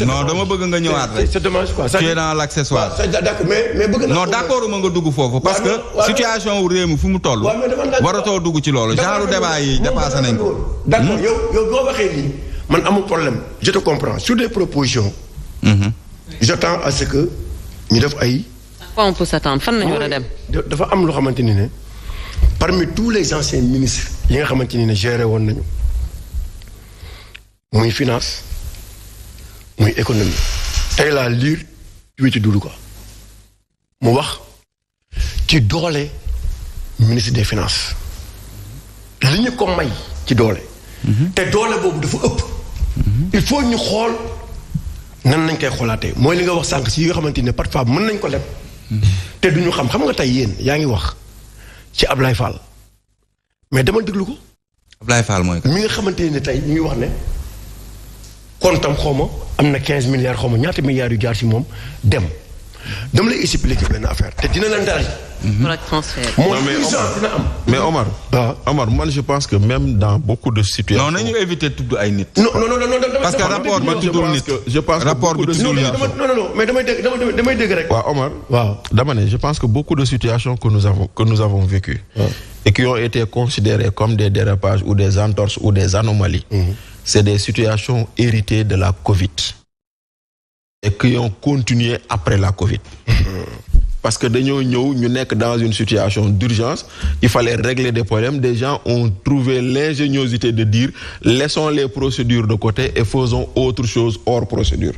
non dama bëgg nga ñëwaat rek. c'est dommage quoi. tu es dans l'accessoire. d'accord mais bëgg naa. non d'accord ma nga dugg foofu parce que situation wu réew mi fu mu toll. waratoo dugg ci loolu genre débat yi dépassé nañ ko. d'accord yow boo waxee nii man amul problème je te comprends sur des propositions. j'attends à ce que ñu def ay. quoi on peut s'attendre fan nañu war a dem. dafa am loo xamante ni ne parmi tous les anciens ministres yi nga xamante ni ne géré woon nañu muy finance muy économie tey laa lire tuuti Doudou Ka mu wax ci doole ministre des finances li ñu ko may ci doole. te doole boobu dafa ëpp. il faut ñu xool nan nañ koy xoolaatee mooy li nga wax sànq si yi nga xamante ne parfois mën nañ ko leb. te duñu xam nga tey yéen yaa ngi wax ci Ablaye Fall mais dama déglu ko. Ablaye Fall mooy mi nga xamante ne tey ñu ngi wax ne kontam xaw ma am na 15 milliards xaw ma ñaata milliards yu jaar si moom dem dama lay expliquer benn affaire te dina la ndari. pour le transfert. mais Omar. Omar man je pense que même dans beaucoup de situations. non nañu éviter tudd ay nit. non parce que rapport bi tuddul nit. je pense que rapport bi tuddul nit. non mais damay dégg rek. waaw Omar. waaw dama ne je pense que beaucoup de situations que nous avons vécues. et qui ont été considérées comme des dérapages ou des entorses ou des anomalies. c'est des situations héritées de la Covid. et qui ont continué après la Covid. Parce que dañoo ñëw ñu nekk dans une situation d'urgence il fallait régler des problèmes des gens ont trouvé l'ingéniosité de dire laissons les procédures de côté et faisons autre chose hors procédure.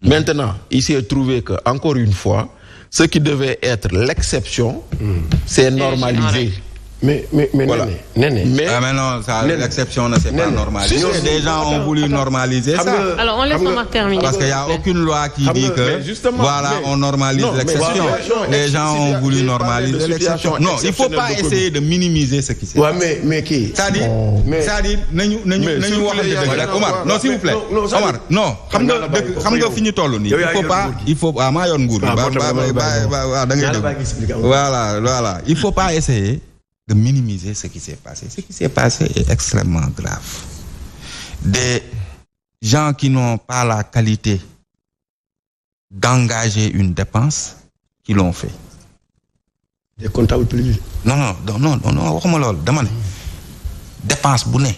Maintenant il s'est trouvé que encore une fois ce qui devait être l'exception c'est normalisé. Mais voilà. Mais non, ça, l'exception ne s'est pas normalisée. Des gens ont voulu normaliser ça. Alors on laisse Omar terminer. Parce qu'il n'y a aucune loi qui dit que voilà, on normalise l'exception. Les gens ont voulu normaliser l'exception. Non, il ne faut pas essayer de minimiser ce qui s'est passé. mais qui c'est-à-dire, Omar, non s'il vous plaît. Omar, non, xam nga fi ñu toll nii. Il faut pas maa yoon nguur. Voilà, il faut pas essayer de minimiser ce qui s'est passé. Ce qui s'est passé est extrêmement grave. Des gens qui n'ont pas la qualité d'engager une dépense, qui l'ont fait. Des comptables privés. Non, waxuma loolu dama ne dépense bu ne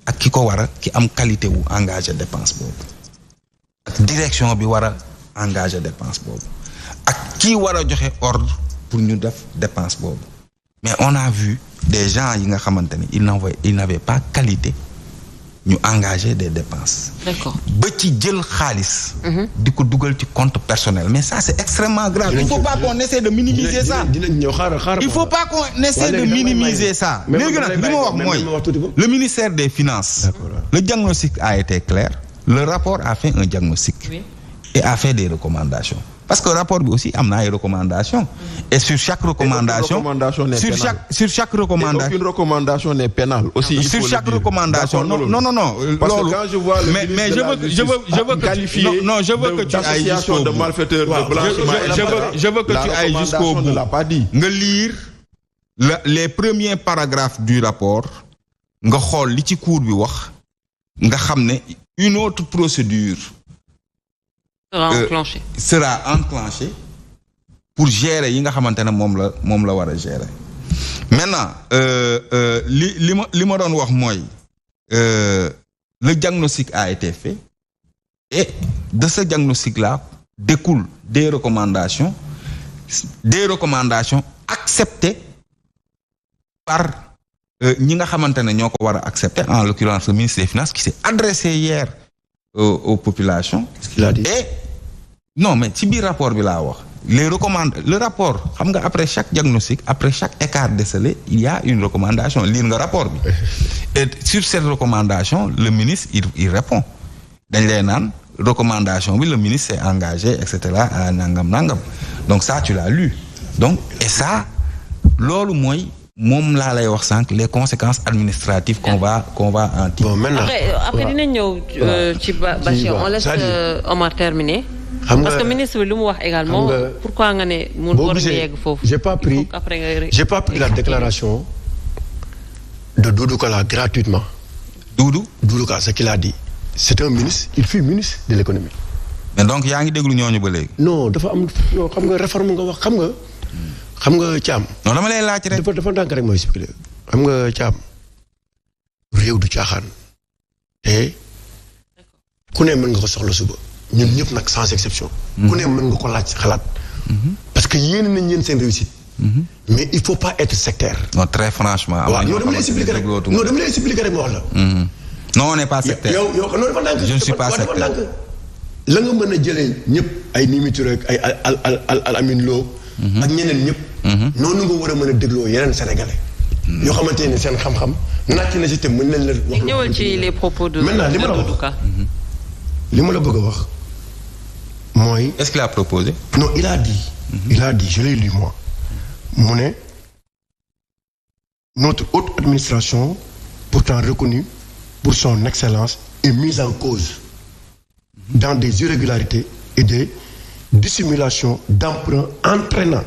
ak ki ko war a ki am qualité wu engager dépense boobu ak direction bi war a engager dépense boobu ak kii war a joxe ordre pour ñu def dépense boobu. Mais on a vu des gens yi nga xamante ni ils n'avaient pas qualité ñu engager des dépenses. D'accord. ba ci jël xaalis. di ko dugal ci compte personnel mais ça c'est extrêmement grave. Il faut pas qu'on essaie de minimiser ça. Il faut pas qu'on essaie de minimiser ça. léegi nag li ma wax mooy le ministère des Finances. Le diagnostic a été clair. Le rapport a fait un diagnostic. Oui. Et a fait des recommandations. Parce que le rapport bi aussi am na ay recommandations. Et sur chaque recommandation. Sur chaque recommandation. Aucune recommandation n'est pénale. Aussi, sur chaque recommandation. Non. Parce que quand je vois le mais je veux que qualifier je veux que tu ailles jusqu'au bout. de malfaiteurs, de blanchiment. Je veux que tu ailles jusqu'au bout. Ne l'a pas dit. Nga lire les premiers paragraphes du rapport. Nga xool li ci cour bi wax. Nga xam ne une autre procédure sera enclenché pour gérer yi nga xamante ne moom la war a gérer. Maintenant li ma doon wax mooy le diagnostic a été fait et de ce diagnostic là découlent des recommandations acceptées par ñi nga xamante ne ñoo ko war a accepter, en l'occurrence le ministre des Finances qui s'est adressé hier aux populations. Qu'est-ce qu'il a dit? Et non, mais ci biir rapport bi laa wax le rapport xam nga après chaque diagnostic, après chaque écart décelé, il y a une recommandation. Lire nga rapport bi. Et sur cette recommandation le ministre il répond. Dañ lay naan recommandation bi le ministre s'est engagé etc. à nangam. Donc ça tu l'as lu. Donc et ça loolu mooy moom laa lay wax sànq les conséquences administratives qu'on va en tirer. Bon, maintenant après dinañ ñëw ci Bachir, on laisse Omar terminer. Parce que ministre bi lu mu wax également pourquoi nga ne mu war a yegg foofu. J'ai pas pris la déclaration de Doudou Ka gratuitement. Doudou Ka ce qu'il a dit c'est un ministre il fut ministre de l'économie. mais donc yaa ngi déglu ñooñu ba léegi. non dafa am non xam nga réforme nga wax xam nga Thiam. non dama lay laaj rek. dafa ndànk rek mooy expliqué xam nga Thiam réew du caaxaan te ku ne mën nga ko soxla suba ñun ñëpp nag sans exception. ku ne mën nga ko laaj xalaat. parce que yéen nañ yéen seen réussite. mais il faut pas être sectaire. non très franchement. waaw non dama lay expliquer rek ma wax la. non on n'est pas sectaire. yow non dafa ndànk. je ne suis pas sectaire. la nga mën a jëlee ñëpp ay Mimi Touré ak ay al Amin Lo. ak ñeneen ñëpp. noonu nga war a mën a dégloo yeneen sénégalais. yoo xamante ne seen xam-xam nàcc na si te mën nañ la wax. ñëwal ci les propos de maintenant li ma la wax li ma la bëgg a wax mooy. est-ce qu'il a proposé. non il a dit. il a dit je l'ai lu moi. mu ne notre haute administration pourtant reconnue pour son excellence est mise en cause dans des irrégularités et des dissimulations d'emprunt entraînant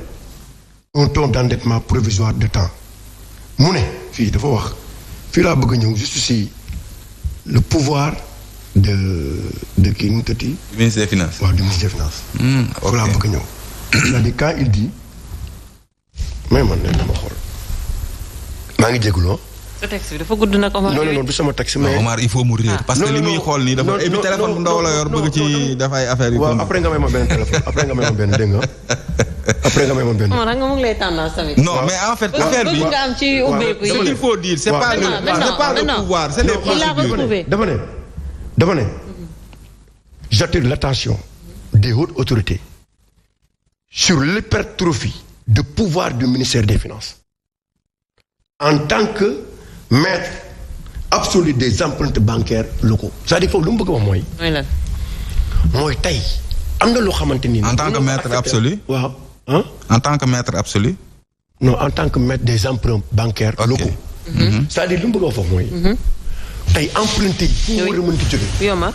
un taux d'endettement provisoire de temps mu ne fii dafa wax fii laa bëgg a ñëw juste si le pouvoir de kii nu tëti ministre des finances. waaw du ministre des finances. ok fii laa bëgg a ñëw. c'est-à-dire quand il dit mais man ne dama xool maa ngi jégalu. sa texte bi dafa gudd nag Omar. non du sama texte mais. Omar il faut mu réer. parce que li muy xool nii dafa et puis téléphone bu ndaw la yor bëgg ci def ay affaires yu. waaw après nga may ma benn téléphone après nga may ma benn dégg nga après nga may ma benn. Omar nga mu ngi lay tendance tamit. non mais en fait affaire bi. nga am ci ubbeeku yi. ce qu'il faut dire c'est pas le pouvoir c'est les procédures. dama ne j'attire l'attention des hautes autorités sur l'hypertrophie de pouvoir du ministère des Finances en tant que maître absolu des emprunts bancaires locaux. c'est-à-dire foofu lu mu bëgg a wax mooy. mooy tey am na loo xamante ni. en tant que maître absolu. waaw en tant que maître absolu. non en tant que maître des emprunts bancaires locaux. c'est-à-dire lu mu bëgg a wax foofu mooy. tey emprunté yi fu mu war a mënti jóge. Yoma.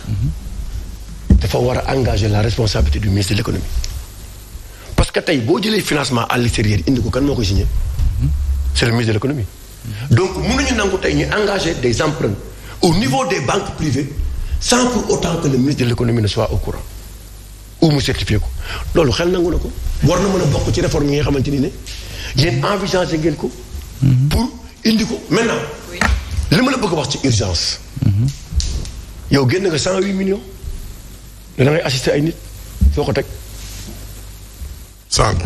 dafa war a engager la responsabilité du ministre de l'économie. parce que tey boo jëlee financement à l'extérieur indi ko kan moo koy signé. c'est le ministre de l'économie. donc mënuñu nangu tey ñu engager des emprunts au niveau des banques privées sans pour autant que le ministre de l'économie ne soit au courant ou mu certifié ko loolu xel nangu na ko. war na mën a bokk ci réforme yi nga xamante ni ne yéen envisagé ngeen ko. pour indi ko maintenant. li ma la bëgg a wax ci urgence. yow génn nga 108 millions. da ngay assister ay nit foo ko teg. sànq.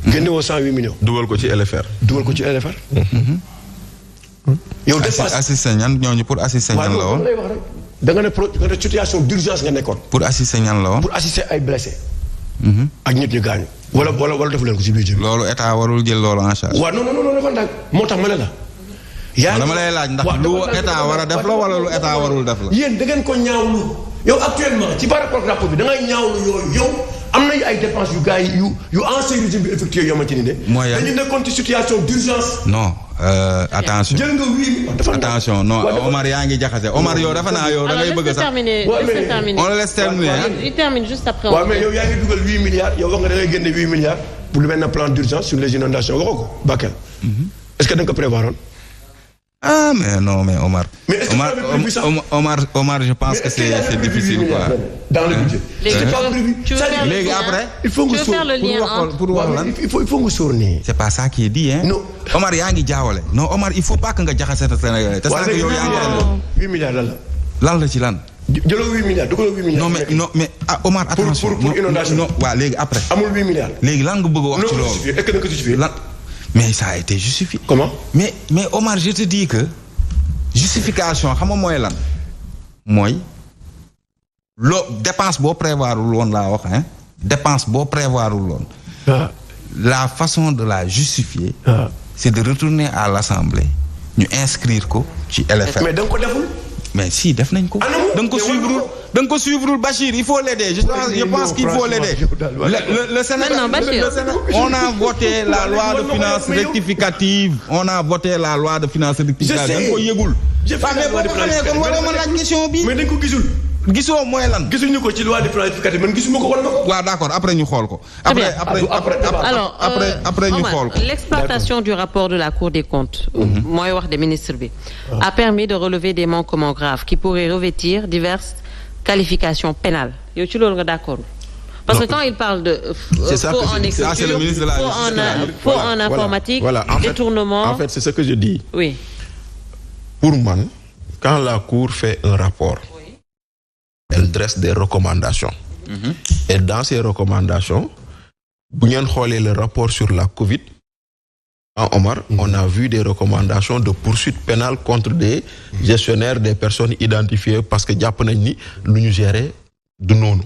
génne woo 108 millions. dugal ko ci LFR. dugal ko ci LFR. yow dépasse assister ñan ñooñu pour assister ñan la woon. da nga ne situation d'urgence nga nekkoon. pour assister ñan la woon. pour assister ay blessés. ak nit ñu gaañu. wala defu leen ko ci budget bi. loolu état warul jël loolu en charge. waaw non dafa ndànk moo tax ma ne la. dama lay laaj ndax lu état war a def la wala lu état warul def la. yéen da ngeen ko ñaawlu yow actuellement ci par rapport rapport bi da ngay ñaawlu yooyu yow am nañu ay dépenses yu gars yi yu ancien régime bi effectué yoo xamante ni ne. mooy dañu nekkoon ci situation d'urgence. non attention. jël nga 8 attention non Omar yaa ngi jaxase Omar yow dafa naa yow da ngay bëgg sax. on le laisse terminer. il termine juste après. waaw mais yow yaa ngi dugal 8 milliards yow wax nga da ngay génne 8 milliards pour lu mel ne plan d'urgence sur les inondations waxoo ko Bakel. est-ce que da nga ko prévoir woon. Ah mais non mais Omar. Mais est-ce que Omar je pense que c'est difficile quoi. Dans le budget. léegi après. il faut nga faire le lien pour wax lan. il faut nga sóor nii. c'est pas ça qui est dit hein. non Omar yaa ngi jaawale. non Omar il faut pas que nga jaxase Sénégalais. te sànq yow yaa ngi 8 milliards lan la. lan la ci lan. jëloo 8 milliards dugaloo 8 milliards. non mais Omar attention. pour inondation non waaw léegi après. amul 8 milliards. léegi lan nga bëgg a wax ci loolu. est-ce que da nga ko justifié. lan mais ça a été justifié. comment. mais Omar je te dis que. justification xam nga mooy lan. mooy loo dépense boo prévoirul woon laa wax hein. dépense boo prévoirul woon. la façon de la justifier. c'est de retourner à l'Assemblée. ñu inscrire ko ci LFR. mais da nga ko deful. mais si def nañ ko. da nga ko suivre Bachir il faut l'aider je pense qu'il faut l'aider. le Sénégal on a voté la loi de finances rectificative. on a voté la loi de finances rectificative. da nga ko yëgul. mais dañ ko gisul. gisoo mooy lan. gisuñu ko ci loi de finances rectificative man gisuma ko wala ko. waaw d'accord après ñu xool ko. après ñu xool ko. L'exploitation du rapport de la Cour des comptes. mooy wax de ministre bi. a permis de relever des manquements graves qui pourraient revêtir diverses qualification pénale yow ci loolu nga d'accord parce que quand il parle de faux en écriture, faux en informatique, détournement. En fait, c'est ce que je dis. Oui. Pour moi, quand la Cour fait un rapport, elle dresse des recommandations. Et dans ces recommandations, vous avez le rapport sur la Covid. En Omar, on a vu des recommandations de poursuite pénale contre des gestionnaires, des personnes identifiées parce que Japonais nous gérer de non.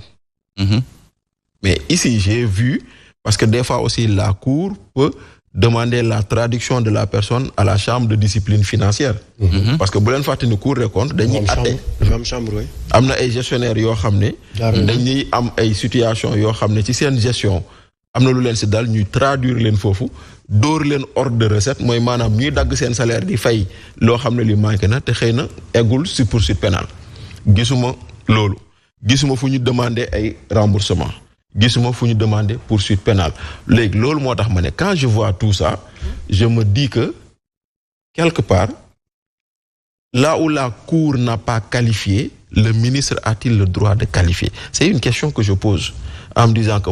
Mais ici, j'ai vu, parce que des fois aussi la Cour peut demander la traduction de la personne à la chambre de discipline financière. Parce que si vous faites une Cour des comptes, vous avez une chambre. Il y a des gestionnaires qui ont des situations qui ont une gestion. Amna lu len ci dal ñuy traduire len fofu door len ordre de recette moy manam ñuy dag sen salaire di fay lo xamné li manqué na té xeyna égul ci poursuite pénale gisuma lolu gisuma fu ñu demander ay remboursement gisuma fu ñu demander poursuite pénale légui lolu motax mané quand je vois tout ça je me dis que quelque part là où la Cour n'a pas qualifié le ministre a-t-il le droit de qualifier? C'est une question que je pose en me disant que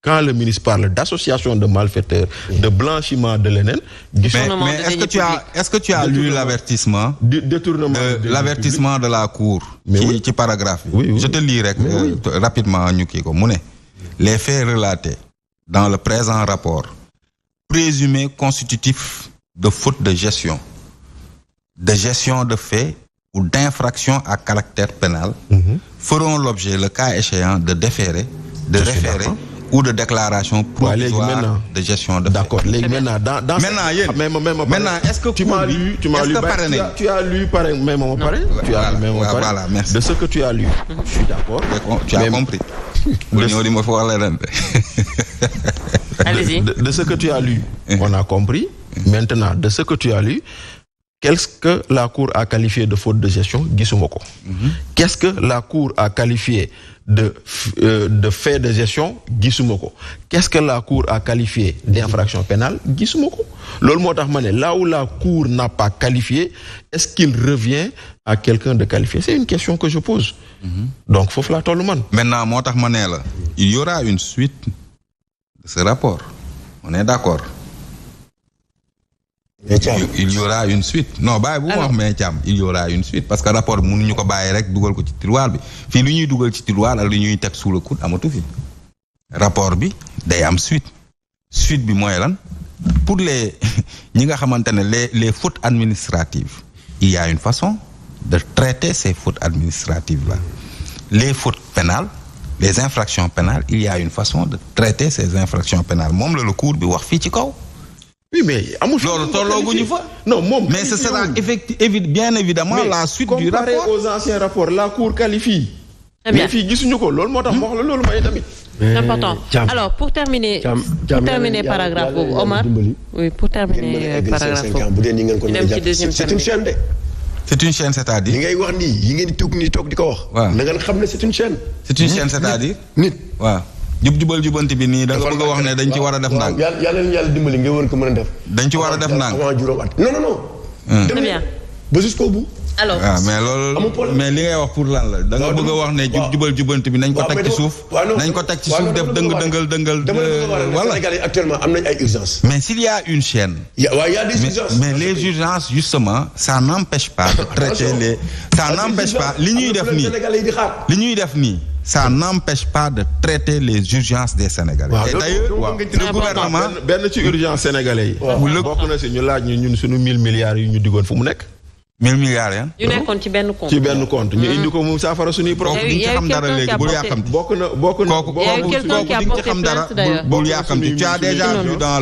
quand le ministre parle d'association de malfaiteurs, de blanchiment de l'ENN, mais est-ce que tu as lu l'avertissement l'avertissement de la Cour qui paragraphe? Oui. Je te lis rapidement. Les faits relatés dans le présent rapport présumés constitutifs de faute de gestion de faits ou d'infraction à caractère pénal feront l'objet, le cas échéant, de déférer, de référer ou de déclaration provisoire de gestion de d'accord. Maintenant, est-ce que tu as lu de ce que tu as lu? Je suis d'accord. Tu as compris. Allez-y. De ce que tu as lu, on a compris. Maintenant, de ce que tu as lu, qu'est-ce que la Cour a qualifié de faute de gestion? Gisumoko. Qu'est-ce que la Cour a qualifié de fait de gestion? Gisumoko. Qu'est-ce que la Cour a qualifié d'infraction pénale? Gisumoko. Là où la Cour n'a pas qualifié, est-ce qu'il revient à quelqu'un de qualifier? C'est une question que je pose. Donc, faut flatter le monde. Maintenant, il y aura une suite de ce rapport. On est d'accord. Il y aura une suite. Non, il y aura une suite parce que le rapport mënuñu ko bàyyi rek dugal ko ci tiroir bi fi lu ñuy dugal ci tiroir ak lu ñuy tek sous le coude amatu fi rapport bi day am suite bi moy lan pour les ñi nga xamantene les fautes administratives il y a une façon de traiter ces fautes administratives là. Les fautes pénales, les infractions pénales, il y a une façon de traiter ces infractions pénales. Mom le cours bi wax fi ci kaw. Oui, mais non, mais ce sera bien évidemment mais la suite du rapport. Comparé aux anciens rapports, la Cour qualifie. Très bien. C'est important. Alors, pour terminer paragraphe, Omar. Oui, pour terminer paragraphe. C'est une chaîne. C'est une chaîne, c'est-à-dire. C'est une chaîne. C'est une chaîne, c'est-à-dire. jubal jubanti bi nii da nga bëgg a wax ne dañ ci war a def ndànk. yàlla dimbali nga woon ko mën a def. dañ ci war a def ndànk. non. Très bien. ba jusqu'au bout. alors mais loolu mais li ngay wax pour lan la da nga bëgg a wax ne jubal jubanti bi nañ ko teg ci suuf. nañ ko teg ci suuf def dëngal. voilà Sénégal actuellement am nañ ay urgences. mais s'il y a une chaîne. il y a des urgences. mais les urgences justement ça n'empêche pas de traiter les. ça n'empêche pas li ñuy def nii. Ça n'empêche pas de traiter les urgences des Sénégalais. Et d'ailleurs, le gouvernement... Ben ci urgence sénégalais. Bokk na ci ñu laaj ñun suñu 1000 milliards yu ñu digoon fu mu nekk. 1000 milliards yan. yu nekkoon ci benn compte. ci benn compte ñu indi ko mu saafara suñuy problème. duñ ci xam dara léegi bul yàkkamti. bokk na kooku duñ ci xam dara bul yàkkamti. Tu as déjà vu dans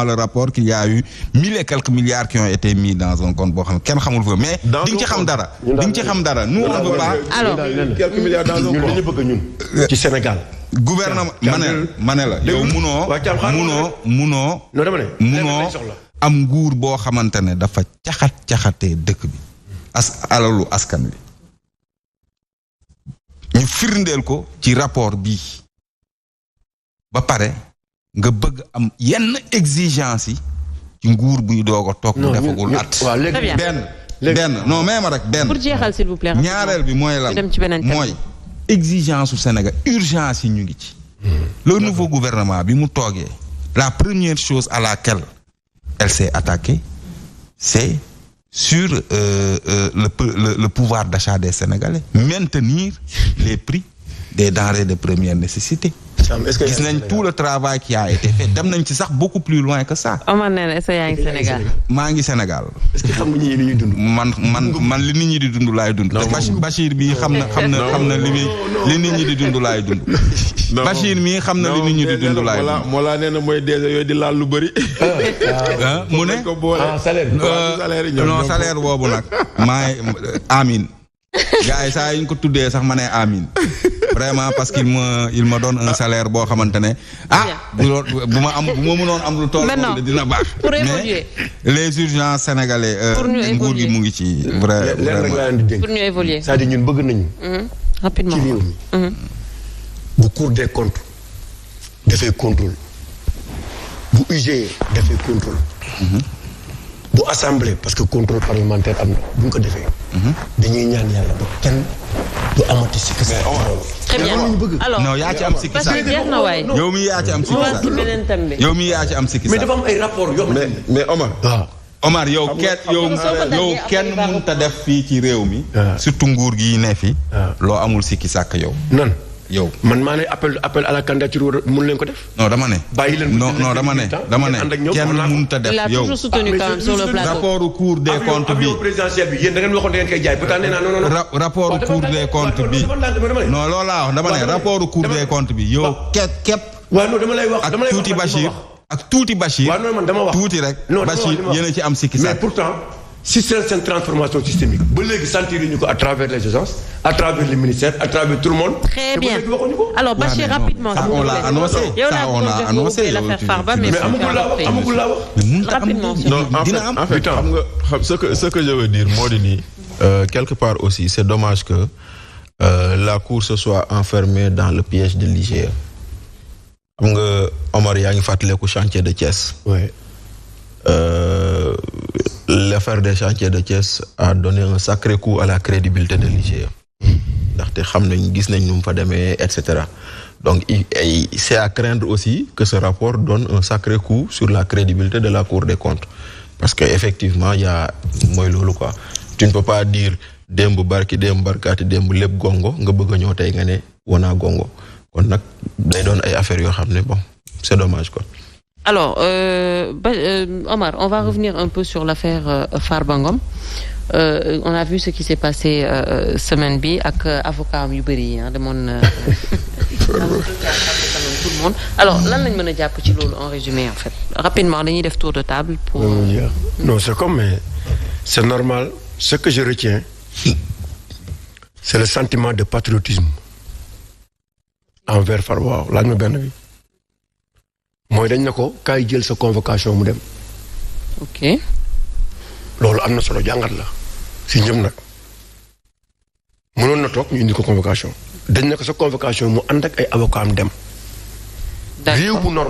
le rapport qu'il y a eu 1000 et quelques milliards qui ont été mis dans un compte boo xam ne kenn xamul fa mais di nga ci xam dara. di nga ci xam dara nous on veut pas. alors quelques milliards dans un compte. ñun dañu bëgg ñun ci Sénégal. gouvernement ma ne la yow munoo am nguur boo xamante ne dafa caxatee dëkk bi alalu askan wi ñu firndeel ko ci rapport bii ba pare nga bëgg am yenn exigence yi ci nguur buy doog a toog bu defagul at benn benn non même rek benn. pour jeexal s'il vous plaît. ñaareel bi mooy lan mooy exigence su Sénégal urgence yi ñu ngi ci. le nouveau gouvernement bi mu toogee la première chose à laquelle elle s'est attaquée c'est sur le pouvoir d'achat des Sénégalais, maintenir les prix des denrées de première nécessité. Gis nañ tout le travail qui a été fait dem nañ ci sax beaucoup plus loin que ça. Omar nee na est-ce que yaa ngi Sénégal. maa ngi Sénégal. est-ce que xam nga ñi li ñuy dund. man li nit ñi di dund laay dund. te Bachir bi xam na li nit ñi di dund laay dund. Bachir mi xam na li nit ñi di dund laay dund. moo laa nee na mooy DG yooyu di laal lu bëri. mu ne salaire non salaire boobu nag maay amin gars yi saa yi ñu ko tuddee sax ma ne amin vraiment parce qu'il me donne un salaire boo xamante ne bu ma mënoon am lu toll dina baax mais les urgences sénégalais nguur gi mu ngi ci vraiment pour ñu évoluer c'est-à-dire ñun bëgg nañu rapidement ci réew mi bu Cour des comptes dafay contrôle bu IGE dafay contrôle bu assemblée parce que contrôle parlementaire am na bu ñu ko defee dañuy ñaan yàlla ba kenn du amati sikki sa très bien alors non yaa ci am sikki sa yow mi yaa ci am sikki sa yow mi yaa ci am sikki sa mais dafa am ay rapport yoo xam mais Omar Omar yow kenn mënut a def fii ci réew mi surtout nguur gi ne fi loo amul sikki sàkk yow nan yow man maa ne appel à la candidature mun leen ko def. non dama ne. bàyyi leen non dama ne kenn mënut a def yow. il a toujours soutenu quand même sur le plateau. rapport Cour des comptes bi présidentiel bi yéen da ngeen waxoon da ngeen koy jaay pourtant nee naa non. rapport Cour des comptes bi non loolu laa wax dama ne rapport Cour des comptes bi yow képp. waaw non dama lay wax ak tuuti Bachir ak tuuti Bachir. waaw non man dama wax tuuti rek. Bachir yéen a ci am sikki mais pourtant. si c'est une transformation systémique ba léegi sentir ñu ko à travers les agences à travers les ministères à travers tout le monde. très bien alors Bachir rapidement. ça on l'a annoncé ça on l'a annoncé mais amagul laa wax. rapidement non en fait xam nga ce que je veux dire moo di nii quelque part aussi c'est dommage que la Cour se soit enfermée dans le piège de l'IGE. xam nga Omar yaa ngi fàttaliku chantier de Thiès. oui. L'affaire des chantiers de Thiès a donné un sacré coup à la crédibilité de l'IGE. ndaxte xam nañ gis nañ nu mu fa demee et cetera donc c'est à craindre aussi que ce rapport donne un sacré coup sur la crédibilité de la Cour des comptes parce que effectivement y a mooy loolu quoi tu ne peux pas dire démb barkaati démb lépp gongo nga bëgg a ñëw tey nga ne wanaa gongo kon nag day doon ay affaires yoo xam ne bon c'est dommage quoi. Alors, Omar, on va revenir un peu sur l'affaire Farba Ngom. On a vu ce qui s'est passé semaine bi ak avocat yu bëri yi demoon tout le monde. Alors, lan lañ mën a jàpp ci loolu en résumé en fait rapidement dañuy def tour de table pour. Non, c'est comme mais c'est normal. Ce que je retiens, c'est le sentiment de patriotisme envers Farba. Waaw laaj ma benn bi. mooy dañ na ko kaay jël sa convocation mu dem. ok. loolu am na solo jàngat la si ñëm nag mënoon na toog ñu indi ko convocation. dañ na ko sa convocation mu ànd ak ay avocat am dem. d'accord réew bu normal